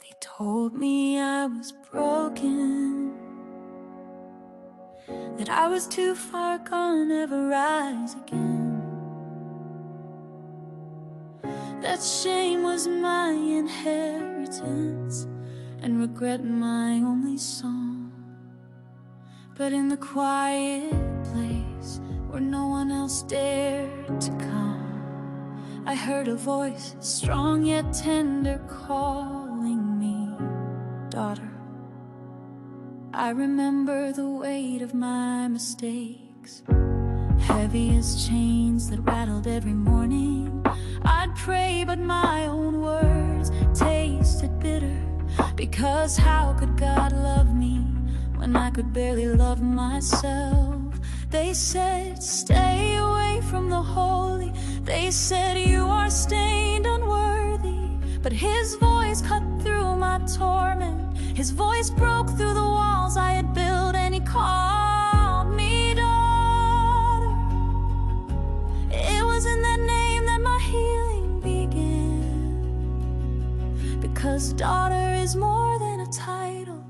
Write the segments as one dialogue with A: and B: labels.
A: They told me I was broken, that I was too far gone, never rise again, that shame was my inheritance and regret my only song. But in the quiet place where no one else dared to come, I heard a voice, strong yet tender, calling me daughter. I remember the weight of my mistakes, heavy as chains that rattled every morning. I'd pray, but my own words tasted bitter, because how could God love me when I could barely love myself? They said, stay away from the holy. They said, you are stained, unworthy. But His voice cut through my torment. His voice broke through the walls I had built, and He called me daughter. It was in that name that my healing began, because daughter is more than a title.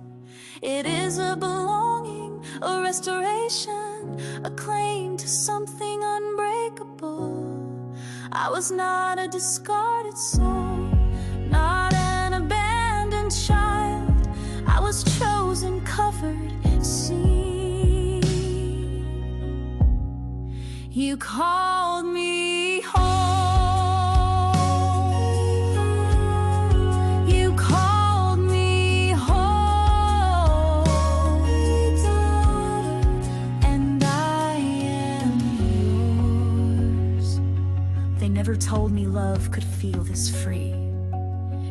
A: It is a belonging, a restoration, a claim to something unbreakable. I was not a discarded soul, not an abandoned child. I was chosen, covered, seen. You called me home. They never told me love could feel this free.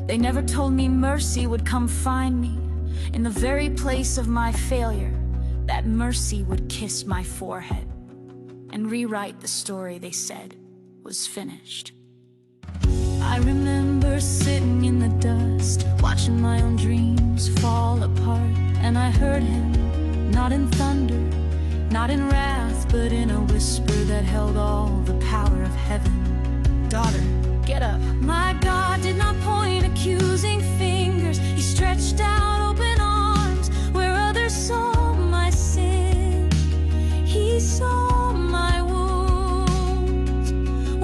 A: They never told me mercy would come find me in the very place of my failure. That mercy would kiss my forehead and rewrite the story they said was finished. I remember sitting in the dust, watching my own dreams fall apart, and I heard Him, not in thunder, not in wrath, but in a whisper that held all the power of heaven. Daughter, get up. My God did not point accusing fingers. He stretched out open arms where others saw my sin. He saw my wounds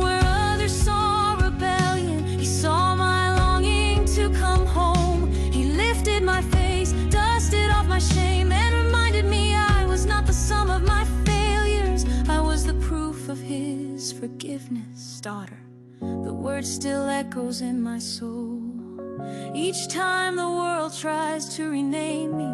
A: where others saw rebellion. He saw my longing to come home. He lifted my face, dusted off my shame, and reminded me I was not the sum of my failures. I was the proof of His forgiveness. Daughter, the word still echoes in my soul. Each time the world tries to rename me,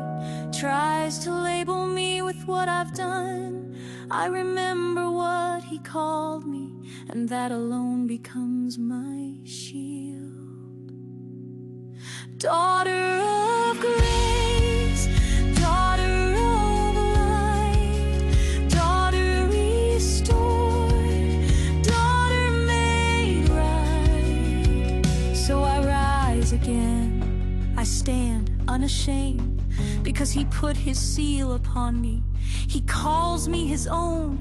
A: tries to label me with what I've done, I remember what He called me, and that alone becomes my shield. Daughter of grace, daughter of light, daughter restored, again. I stand unashamed because He put His seal upon me. He calls me His own,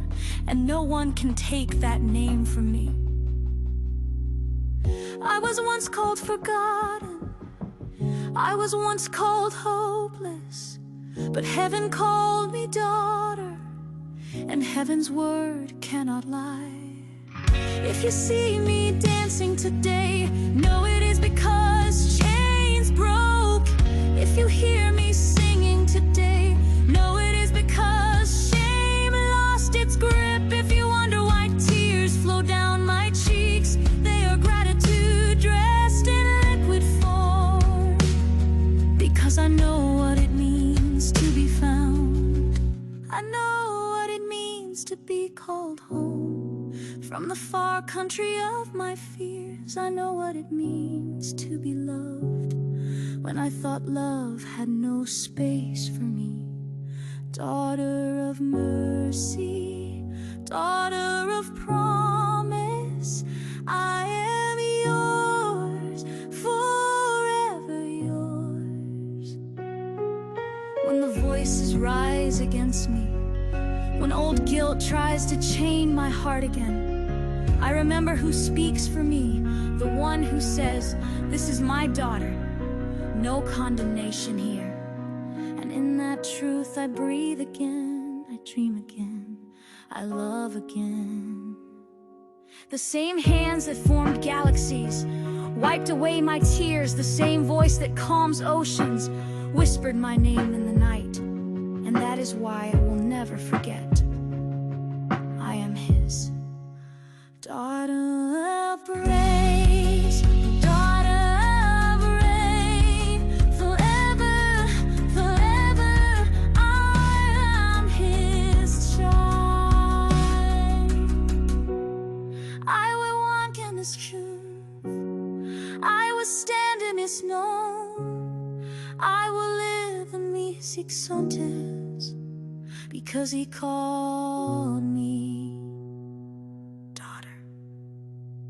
A: and no one can take that name from me. I was once called forgotten, I was once called hopeless, but heaven called me daughter, and heaven's word cannot lie. If you see me dancing today, know it is because chains broke. If you hear me singing today, know it is because shame lost its grip. If you wonder why tears flow down my cheeks, they are gratitude dressed in liquid form. Because I know what it means to be found. I know what it means to be called home. From the far country of my fears, I know what it means to be loved when I thought love had no space for me. Daughter of mercy, daughter of promise, I am yours, forever yours. When the voices rise against me, when old guilt tries to chain my heart again, I remember who speaks for me, the one who says, this is my daughter. no condemnation here. And in that truth I breathe again, I dream again, I love again. The same hands that formed galaxies wiped away my tears. The same voice that calms oceans whispered my name in the night. And that is why I will never forget. I am his daughter of praise, daughter of rain. Forever, forever, I am his child. I will walk in his truth, I will stand in his snow, I will live in these exalted, because he called me.